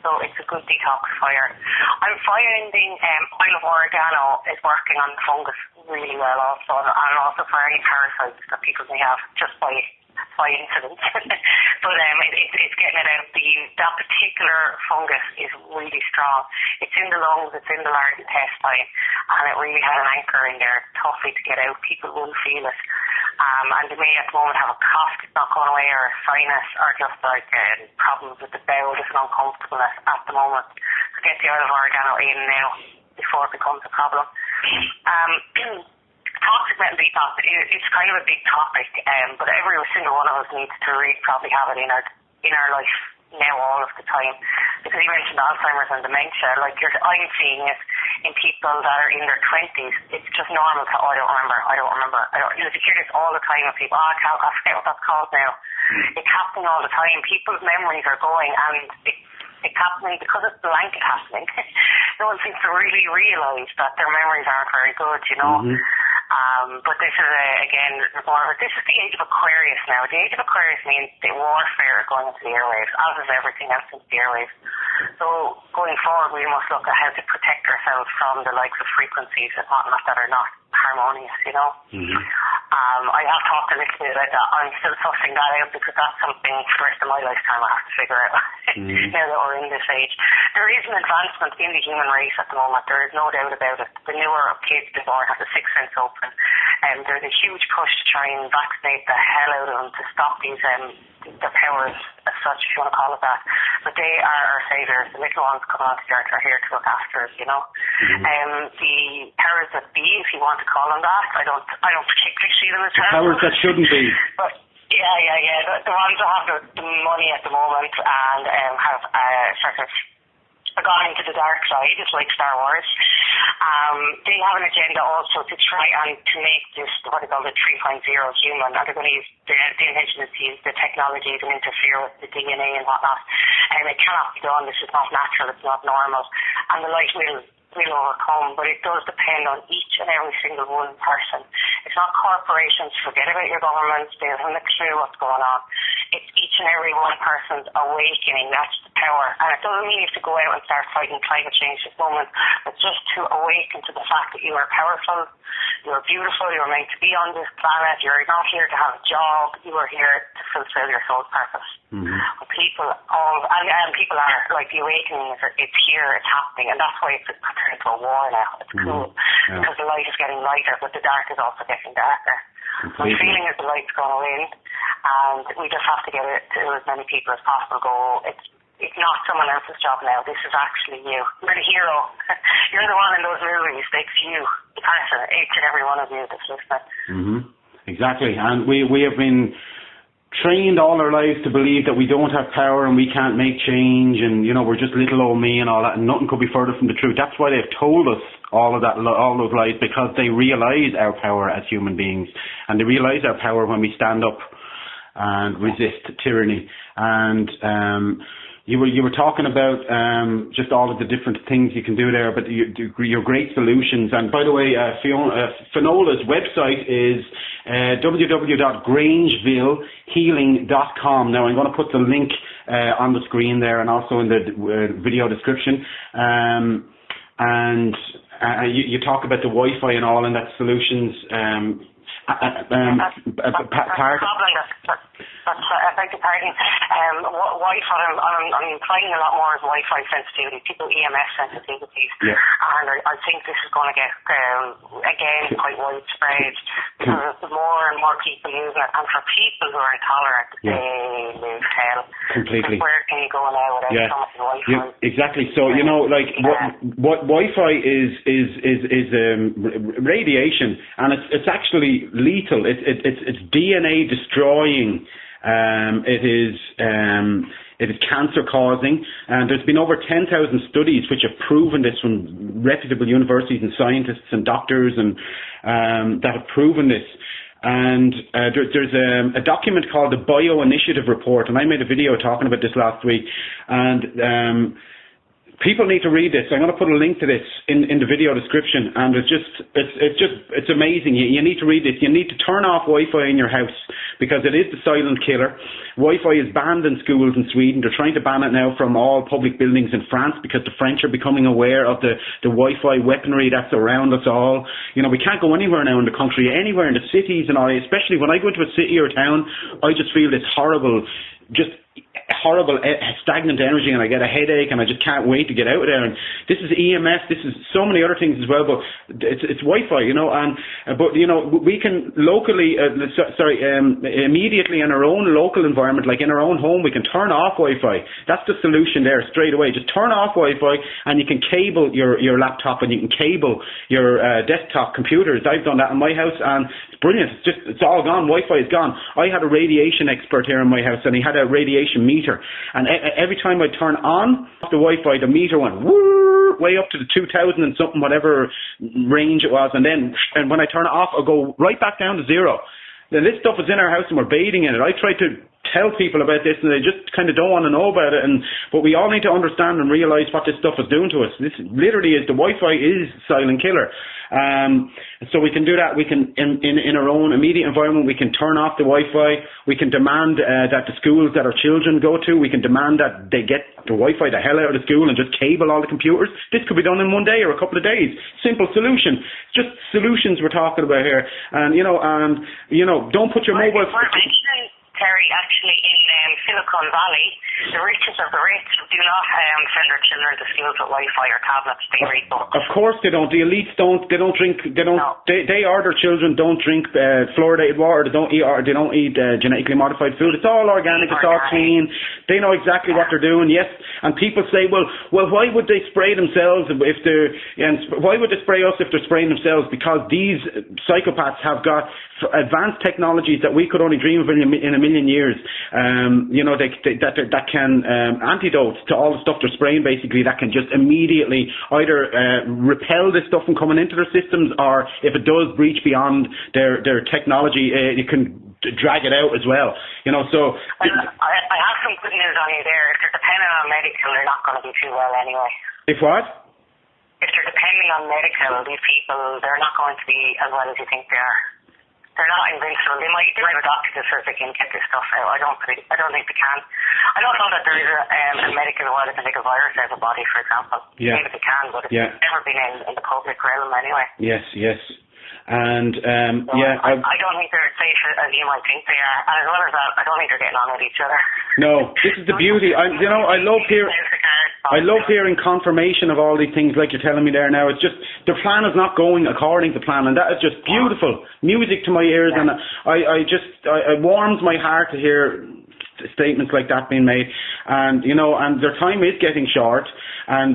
Speaker 2: So it's a good detoxifier. I'm finding oil of oregano is working on the fungus really well also, and also for any parasites that people may have just by incident. But it's getting it out. That particular fungus is really strong. It's in the lungs, it's in the large intestine, and it really has an anchor in there. It's tough to get out. People will feel it. And they may at the moment have a cough that's not going away, or a sinus, or just like problems with the bowel, just an uncomfortableness at the moment. So get the oil of oregano in now before it becomes a problem. Toxic metal detox, it's kind of a big topic, but every single one of us needs to probably have it in our life now all of the time. Because you mentioned Alzheimer's and dementia, I'm seeing it in people that are in their 20s. It's just normal to, I don't remember. You hear this all the time of people, I forget what that's called now. It's happening all the time. People's memories are going, and it's happening because it's blanket happening. No one seems to really realise that their memories aren't very good, But this is, this is the age of Aquarius now. The age of Aquarius means the warfare going into the airwaves, as is everything else in the airwaves. So going forward, we must look at how to protect ourselves from the likes of frequencies and whatnot that are not harmonious, I have talked a little bit about that. I'm still sussing that out, because that's something for the rest of my lifetime I have to figure out now that we're in this age. There is an advancement in the human race at the moment. There is no doubt about it. The newer kids born have the sixth sense open, and there's a huge push to try and vaccinate the hell out of them to stop these their powers, as such, if you want to call it that. But they are our saviors. The little ones coming onto the earth are here to look after us, The powers that be, if you want to call them that, I don't particularly see them as
Speaker 1: powers that shouldn't be.
Speaker 2: But yeah. The ones that have the money at the moment and have sort of gone into the dark side, it's like Star Wars. They have an agenda also to try and to make this, what they call the 3.0 human. And they're going to use, the intention is to use the technologies and interfere with the DNA and whatnot. And it cannot be done. This is not natural. It's not normal. And the light will we'll overcome, but it does depend on each and every single one person. It's not corporations, forget about your governments, they haven't a clue what's going on. It's each and every one person's awakening, that's the power. And it doesn't mean you have to go out and start fighting climate change this moment, but just to awaken to the fact that you are powerful, you're beautiful, you're meant to be on this planet, you're not here to have a job, you are here to fulfill your soul's purpose.
Speaker 1: Mm-hmm.
Speaker 2: People are, like, the awakening, it's here, it's happening, and that's why it's turned into a war now. It's cool, because the light is getting lighter, but the dark is also getting darker. My feeling is the light's going to win, and we just have to get it to as many people as possible. It's not someone else's job now. This is actually you. You're the hero. You're the one in those movies. It's you, the person, each and every one of you that's listening.
Speaker 1: Mm-hmm. Exactly. And we have been trained all our lives to believe that we don't have power and we can't make change, and we're just little old me and all that, and nothing could be further from the truth. That's why they've told us all those lies, because they realise our power as human beings, and they realise our power when we stand up and resist tyranny. And you were talking about just all of the different things you can do there, but your great solutions. And by the way, Finola's website is www.grangevillehealing.com. Now I'm going to put the link on the screen there, and also in the video description. And you talk about the Wi-Fi and all, and that solutions.
Speaker 2: I beg your pardon. Wi-Fi, I'm implying a lot more as Wi-Fi sensitivity, people EMS sensitivities, and I think this is going to get, again, quite widespread, because the more and more people using it, and for people who are intolerant, they lose hell.
Speaker 1: Completely.
Speaker 2: Where can you go now without so much Wi-Fi?
Speaker 1: Exactly. So, what Wi-Fi is radiation, and it's actually lethal. It's DNA destroying. It is cancer causing, and there's been over 10,000 studies which have proven this from reputable universities and scientists and doctors, and that have proven this. And there's a document called the Bio Initiative Report, and I made a video talking about this last week, and people need to read this. I'm going to put a link to this in the video description, and it's amazing. You need to read this. You need to turn off Wi-Fi in your house, because it is the silent killer. Wi-Fi is banned in schools in Sweden. They're trying to ban it now from all public buildings in France, because the French are becoming aware of the Wi-Fi weaponry that's around us all. We can't go anywhere now in the country, anywhere in the cities and all, especially when I go into a city or town, I just feel this horrible stagnant energy, and I get a headache, and I just can't wait to get out of there. And this is EMS, this is so many other things as well, but it's Wi-Fi, but we can locally, immediately in our own local environment, like in our own home, we can turn off Wi-Fi. That's the solution there, straight away. Just turn off Wi-Fi, and you can cable your laptop, and you can cable your desktop computers. I've done that in my house, and it's brilliant. It's all gone. Wi-Fi is gone. I had a radiation expert here in my house, and he had a radiation meter, and every time I turn on the Wi-Fi, the meter went whoo, way up to the 2000 and something, whatever range it was, and when I turn it off, I'll go right back down to zero. Now, this stuff is in our house and we're bathing in it. I try to tell people about this, and they just kind of don't want to know about it. But we all need to understand and realise what this stuff is doing to us. This literally is, the Wi-Fi is silent killer. So we can do that. We can, in our own immediate environment, we can turn off the Wi-Fi. We can demand that the schools that our children go to, we can demand that they get the Wi-Fi the hell out of the school and just cable all the computers. This could be done in one day or a couple of days. Simple solution. Just solutions we're talking about here. And don't put your mobile.
Speaker 2: Terry, actually in Silicon Valley, the richest of the rich do not send their children to schools with Wi-Fi or tablets. They read books.
Speaker 1: Of course they don't. The elites don't. They don't drink. They don't. No. They or their children don't drink fluoridated water. They don't eat genetically modified food. It's all organic. It's all clean. They know exactly what they're doing. Yes. And people say, well, why would they spray themselves if they're? And why would they spray us if they're spraying themselves? Because these psychopaths have got advanced technologies that we could only dream of in a million years. That can antidote to all the stuff they're spraying, basically, that can just immediately either repel this stuff from coming into their systems, or if it does breach beyond their technology, it can drag it out as well. So
Speaker 2: I have some good news on you there. If you're dependent on medical, they're not going to be too well anyway.
Speaker 1: If what?
Speaker 2: if they're depending on medical, these people, they're not going to be as well as you think they are. They're not invincible. They might have a doctor that says they can get this stuff out. I don't think they can. I don't know that there is a medical law that can take a virus out of a body, for example.
Speaker 1: Yeah.
Speaker 2: Maybe they can, but it's never been in the public realm anyway.
Speaker 1: Yes. And
Speaker 2: so I don't think they're as safe as you might think they are. And as well as that, I don't think they're getting on with each other.
Speaker 1: No, this is the beauty. I love hearing confirmation of all these things like you're telling me there now. It's just the plan is not going according to plan, and that is just beautiful music to my ears. And it warms my heart to hear statements like that being made. And and their time is getting short.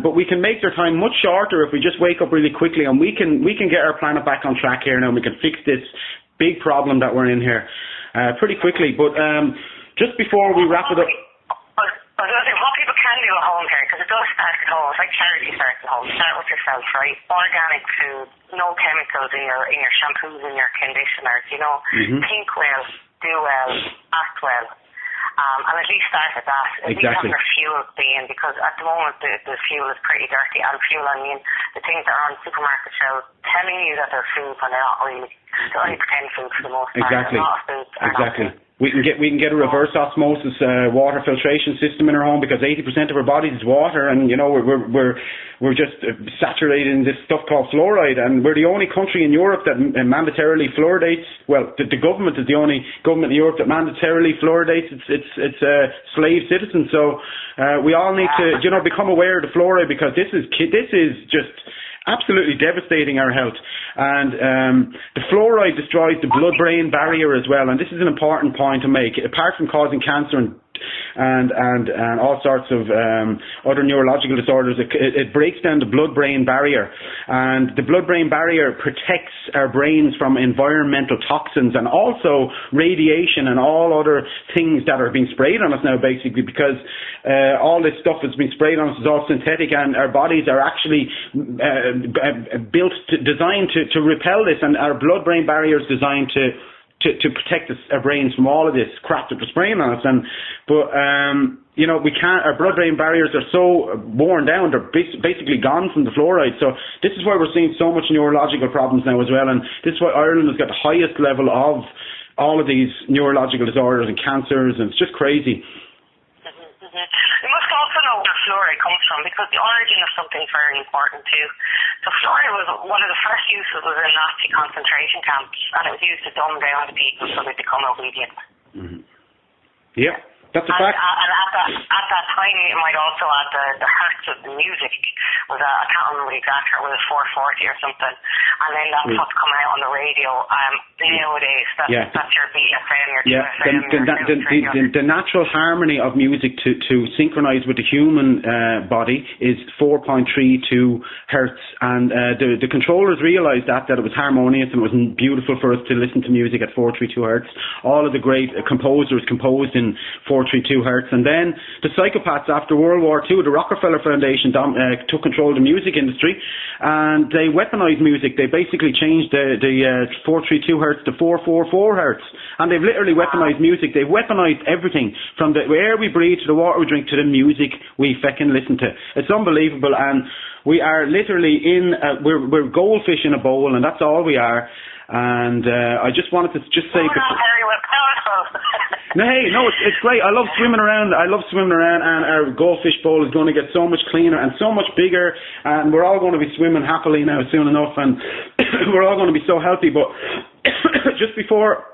Speaker 1: But we can make their time much shorter if we just wake up really quickly, and we can get our planet back on track here now. And we can fix this big problem that we're in here pretty quickly. But just before we wrap it up.
Speaker 2: What people can do at home here, because it does start at home. It's like charity starts at home. Start with yourself, right? Organic food, no chemicals in your shampoos and your conditioners. Think well, do well, act well. And at least start at that. At least have your fuel being, because at the moment the fuel is pretty dirty. And fuel, I mean, the things that are on supermarket shelves telling you that they're food when they're not really. They're only pretend food for the most part.
Speaker 1: Exactly.
Speaker 2: A lot of foods are not food.
Speaker 1: We can get a reverse osmosis water filtration system in our home, because 80% of our bodies is water, and we're just saturated in this stuff called fluoride, and we're the only country in Europe that mandatorily fluoridates. Well, the government is the only government in Europe that mandatorily fluoridates its slave citizens. So we all need to become aware of the fluoride, because this is just absolutely devastating our health. And the fluoride destroys the blood-brain barrier as well, and this is an important point to make. Apart from causing cancer and all sorts of other neurological disorders, it breaks down the blood-brain barrier, and the blood-brain barrier protects our brains from environmental toxins and also radiation and all other things that are being sprayed on us now, basically, because all this stuff that's been sprayed on us is all synthetic, and our bodies are actually designed to repel this, and our blood-brain barrier is designed to protect our brains from all of this crap that we're spraying on us. But we can't. Our blood-brain barriers are so worn down; they're basically gone from the fluoride. So this is why we're seeing so much neurological problems now as well. And this is why Ireland has got the highest level of all of these neurological disorders and cancers, and it's just crazy.
Speaker 2: You must also know where fluoride comes from, because the origin of something is very important too. So fluoride was one of the first uses was in Nazi concentration camps, and it was used to dumb down the people so they become obedient.
Speaker 1: Mm-hmm. Yeah, that's a fact.
Speaker 2: And at that time, you might also add the hertz of the music was I can't remember the exact hertz, was 440 or something, and then that's what's coming out on the radio. Nowadays, that's your BFM, your QFM,
Speaker 1: the natural harmony of music to synchronize with the human body is 4.32 hertz, and the controllers realized that it was harmonious and it was beautiful for us to listen to music at 432 hertz. All of the great composers composed in 432 hertz, and then the psychopaths after World War II, the Rockefeller Foundation took control of the music industry, and they weaponized music. They basically changed the 432 hertz to 444 hertz, and they've literally weaponized music. They've weaponized everything, from the air we breathe to the water we drink to the music we fucking listen to. It's unbelievable, and we are literally we're goldfish in a bowl, and that's all we are. And I just wanted to say. No, it's great. I love swimming around. And our goldfish bowl is going to get so much cleaner and so much bigger, and we're all going to be swimming happily now soon enough, and we're all going to be so healthy. But just before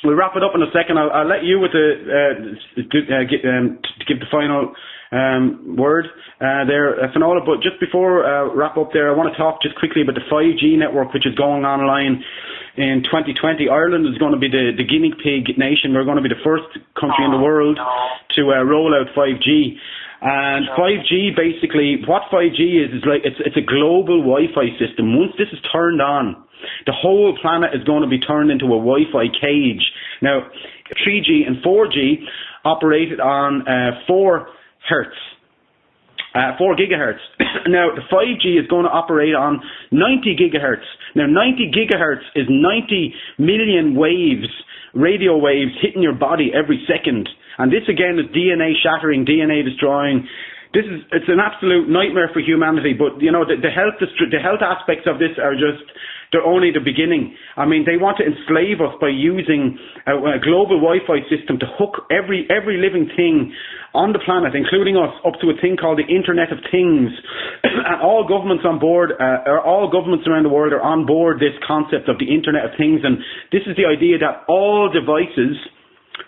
Speaker 1: we wrap it up in a second, I'll let you with to give the final word there, Finola. But just before wrap up there, I want to talk just quickly about the 5G network, which is going online in 2020. Ireland is going to be the guinea pig nation. We're going to be the first country in the world to roll out 5G. And 5G, basically, what 5G is like, it's a global Wi-Fi system. Once this is turned on, the whole planet is going to be turned into a Wi-Fi cage. Now, 3G and 4G operated on 4 gigahertz. Now, the 5G is going to operate on 90 gigahertz. Now, 90 gigahertz is 90 million waves, radio waves, hitting your body every second. And this, again, is DNA shattering, DNA destroying, it's an absolute nightmare for humanity. But you know, the health aspects of this are just, they're only the beginning. I mean, they want to enslave us by using a global Wi-Fi system to hook every living thing on the planet, including us, up to a thing called the Internet of Things. And all governments on board, all governments around the world are on board this concept of the Internet of Things. And this is the idea that all devices,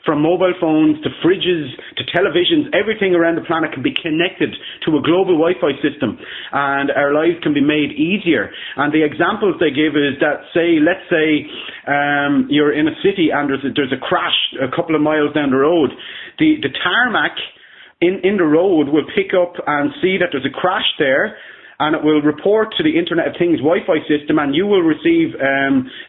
Speaker 1: from mobile phones to fridges to televisions, everything around the planet can be connected to a global Wi-Fi system, and our lives can be made easier. And the examples they give is that, let's say you're in a city and there's a crash a couple of miles down the road. The tarmac in the road will pick up and see that there's a crash there, and it will report to the Internet of Things Wi-Fi system, and you will receive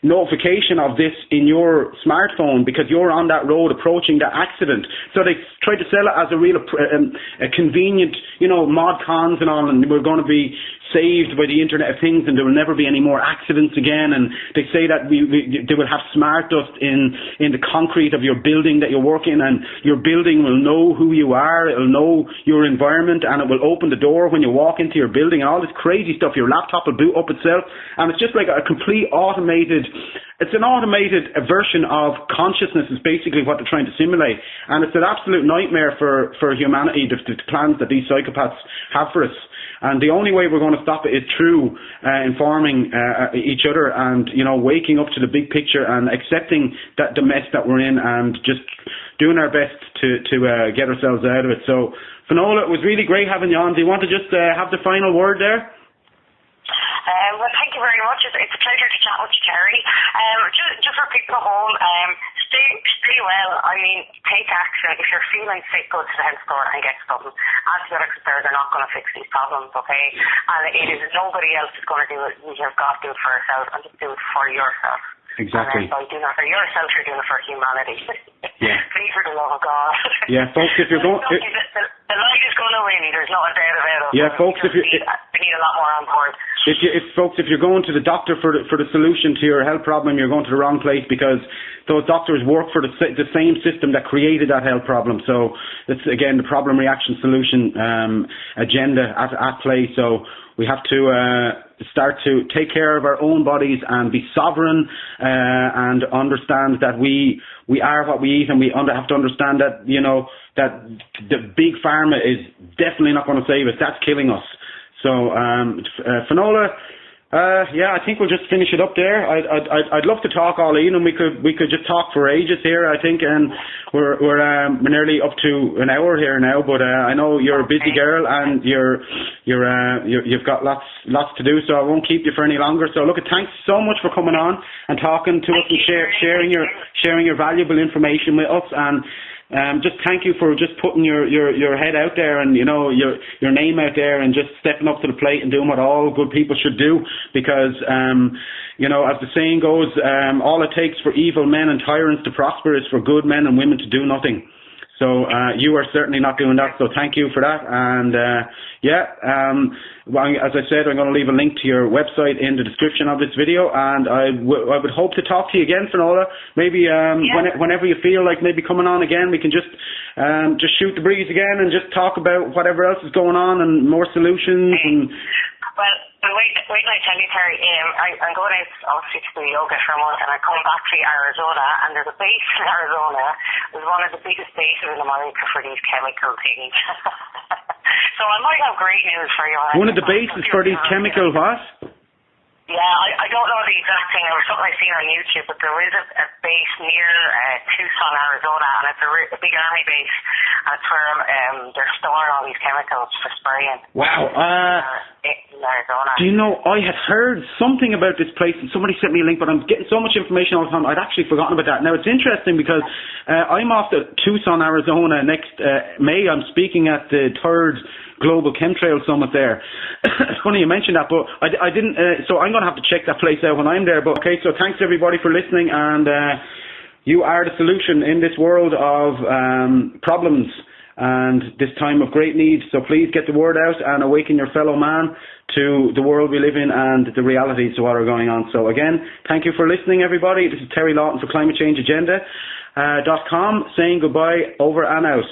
Speaker 1: notification of this in your smartphone because you're on that road approaching that accident. So they try to sell it as a real a convenient, you know, mod cons and all, and we're going to be saved by the Internet of Things and there will never be any more accidents again. And they say that they will have smart dust in the concrete of your building that you're working in, and your building will know who you are, it will know your environment, and it will open the door when you walk into your building, and all this crazy stuff. Your laptop will boot up itself, and it's just like a complete automated, it's an automated version of consciousness is basically what they're trying to simulate. And it's an absolute nightmare for humanity, the plans that these psychopaths have for us. And the only way we're going to stop it is through informing each other and, you know, waking up to the big picture and accepting that the mess that we're in and just doing our best to get ourselves out of it. So, Finola, it was really great having you on. Do you want to just have the final word there?
Speaker 2: Well, thank you very much. It's a pleasure to chat with you, Terry. Just for people at home, stay well. I mean, take action. If you're feeling sick, go to the health store and get something. Antibiotics there, they're not going to fix these problems, okay? And it is nobody else is going to do it. You've got to do it for yourself, and just do it for yourself.
Speaker 1: Exactly.
Speaker 2: And by doing it for yourself, you're doing it for humanity.
Speaker 1: Yeah.
Speaker 2: Please, for the love of God.
Speaker 1: Yeah, folks, if you're going...
Speaker 2: The light is going to win. There's no doubt about it.
Speaker 1: Yeah, folks,
Speaker 2: we need a lot more on board.
Speaker 1: If you're going to the doctor for the solution to your health problem, you're going to the wrong place, because those doctors work for the same system that created that health problem. So it's, again, the problem, reaction, solution agenda at play. So we have to start to take care of our own bodies and be sovereign and understand that we are what we eat, and we have to understand that, you know, that the big pharma is definitely not going to save us. That's killing us. So, Finola, yeah, I think we'll just finish it up there. I'd love to talk all evening. We could just talk for ages here, I think, and we're nearly up to an hour here now. But I know you're a busy girl and you've got lots to do, so I won't keep you for any longer. So look, thanks so much for coming on and talking to us and sharing your valuable information with us. And just thank you for just putting your head out there and, you know, your name out there and just stepping up to the plate and doing what all good people should do, because you know, as the saying goes, all it takes for evil men and tyrants to prosper is for good men and women to do nothing. So you are certainly not doing that, so thank you for that. And well, as I said, I'm going to leave a link to your website in the description of this video, and I would hope to talk to you again, Finola. Maybe whenever you feel like maybe coming on again, we can just shoot the breeze again and just talk about whatever else is going on and more solutions. And
Speaker 2: Well, wait till I tell you, Terry. I'm going out, obviously, to do yoga for a month, and I'm coming back to Arizona, and there's a base in Arizona. It's one of the biggest bases in America for these chemical things. So I might have great news for you.
Speaker 1: One of the bases for these chemical what?
Speaker 2: Yeah, I don't know the exact thing. It was something I've seen on YouTube, but there is a base near Tucson, Arizona, and it's a big army base. And it's where they're storing all these chemicals for spraying.
Speaker 1: Wow.
Speaker 2: In Arizona.
Speaker 1: Do you know, I had heard something about this place, and somebody sent me a link, but I'm getting so much information all the time, I'd actually forgotten about that. Now, it's interesting because I'm off to Tucson, Arizona next May. I'm speaking at the 3rd Global Chemtrail Summit there. It's funny you mentioned that, but I didn't, so I'm going to have to check that place out when I'm there. But okay, so thanks everybody for listening, and you are the solution in this world of problems and this time of great need. So please get the word out and awaken your fellow man to the world we live in and the realities of what are going on. So again, thank you for listening, everybody. This is Terry Lawton for ClimateChangeAgenda.com saying goodbye, over and out.